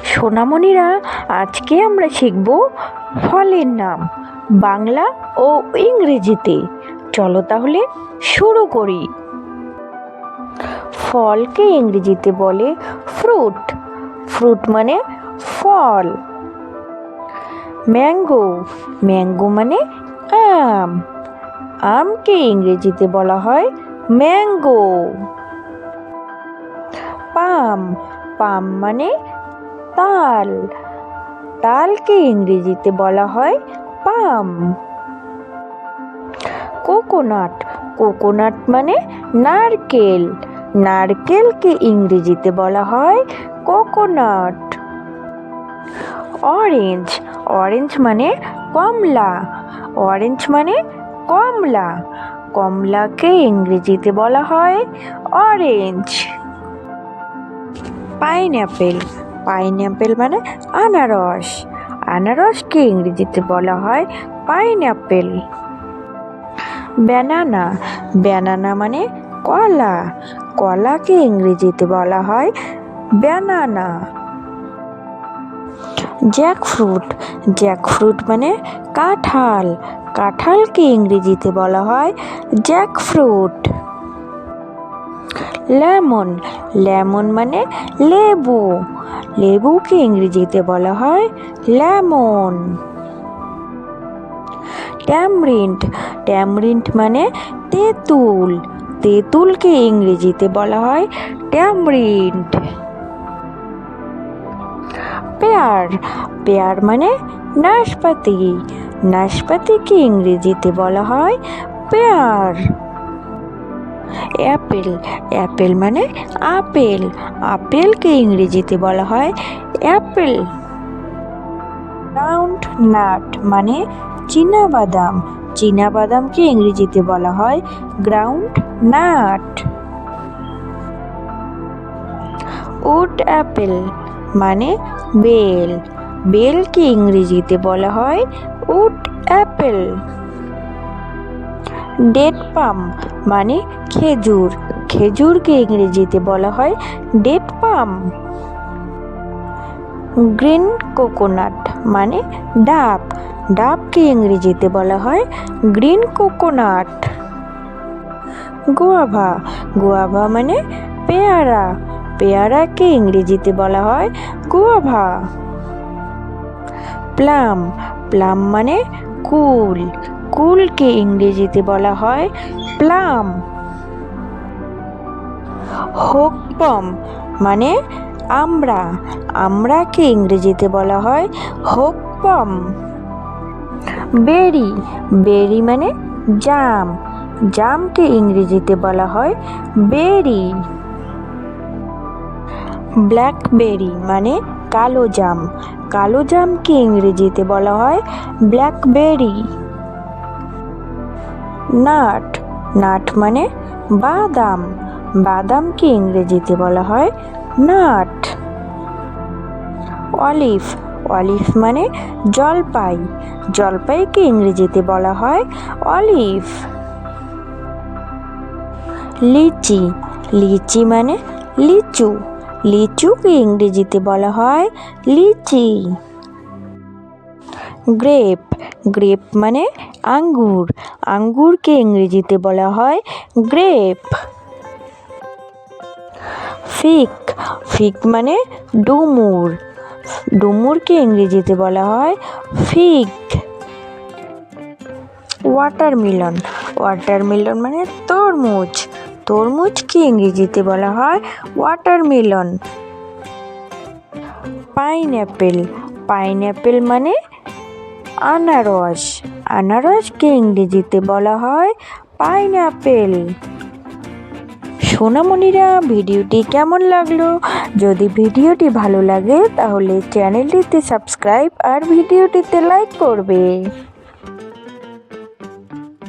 সোনামণিরা, আজকে আমরা শিখব ফলের নাম বাংলা ও ইংরেজিতে। চলো তাহলে শুরু করি। ফলকে ইংরেজিতে বলে ফ্রুট। ফ্রুট মানে ফল। ম্যাঙ্গো, ম্যাঙ্গো মানে আম। আমকে ইংরেজিতে বলা হয় ম্যাঙ্গো। পাম, পাম মানে তাল। তালকে ইংরেজিতে বলা হয় পাম। কোকোনাট, কোকোনাট মানে নারকেল। নারকেলকে ইংরেজিতে বলা হয় কোকোনাট। অরেঞ্জ, অরেঞ্জ মানে কমলা। অরেঞ্জ মানে কমলা। কমলাকে ইংরেজিতে বলা হয় অরেঞ্জ। পাইনঅ্যাপেল, পাইনঅ্যাপেল মানে আনারস। আনারসকে ইংরেজিতে বলা হয় পাইনঅ্যাপেল। ব্যানানা, ব্যানানা মানে কলা। কলাকে ইংরেজিতে বলা হয় ব্যানানা। জ্যাকফ্রুট, জ্যাকফ্রুট মানে কাঁঠাল। কাঁঠালকে ইংরেজিতে বলা হয় জ্যাকফ্রুট। লেমন, লেমন মানে লেবু। লেবুকে ইংরেজিতে বলা হয় লেমন। ট্যামরিন্ড, ট্যামরিন্ড মানে তেঁতুল। তেঁতুলকে ইংরেজিতে বলা হয় ট্যামরিন্ড। পেয়ার, পেয়ার মানে নাশপাতি। নাশপাতিকে ইংরেজিতে বলা হয় পেয়ার। অ্যাপেল, অ্যাপেল মানে আপেল। আপেলকে ইংরেজিতে বলা হয় অ্যাপেল। গ্রাউন্ড নাট মানে চীনাবাদাম। চীনাবাদামকে ইংরেজিতে বলা হয় গ্রাউন্ড নাট। উড অ্যাপেল মানে বেল। বেলকে ইংরেজিতে বলা হয় উড অ্যাপেল। ডেট পাম মানে খেজুর। খেজুরকে ইংরেজিতে বলা হয় ডেট পাম। গ্রিন কোকোনাট মানে ডাব। ডাবকে ইংরেজিতে বলা হয় গ্রিন কোকোনাট। গোয়াভা, গোয়াভা মানে পেয়ারা। পেয়ারাকে ইংরেজিতে বলা হয় গোয়াভা। প্লাম, প্লাম মানে কুল। কুলকে ইংরেজিতে বলা হয় প্লাম। হোক পম মানে আমড়া। আমড়াকে ইংরেজিতে বলা হয় হোক পম। বেরি, বেরি মানে জাম। জামকে ইংরেজিতে বলা হয় বেরি। ব্ল্যাকবেরি মানে কালো জাম। কালো জামকে ইংরেজিতে বলা হয় ব্ল্যাকবেরি। নাট, নাট মানে বাদাম। বাদামকে ইংরেজিতে বলা হয় নাট। অলিভ, অলিভ মানে জলপাই। জলপাইকে ইংরেজিতে বলা হয় অলিভ। লিচি, লিচি মানে লিচু। লিচুকে ইংরেজিতে বলা হয় লিচি। গ্রেপ, গ্রেপ মানে আঙ্গুর। আঙ্গুরকে ইংরেজিতে বলা হয় গ্রেপ। ফিগ, ফিগ মানে ডুমুর। ডুমুরকে ইংরেজিতে বলা হয় ফিগ। ওয়াটারমেলন, ওয়াটারমেলন মানে তরমুজ। তরমুজকে ইংরেজিতে বলা হয় ওয়াটারমেলন। পাইনঅ্যাপেল, পাইনঅ্যাপেল মানে আনারস। আনারসকে ইংরেজিতে বলা হয় পাইনঅ্যাপেল। সোনামণিরা, ভিডিওটি কেমন লাগলো? যদি ভিডিওটি ভালো লাগে তাহলে চ্যানেলটিতে সাবস্ক্রাইব আর ভিডিওটিতে লাইক করবে।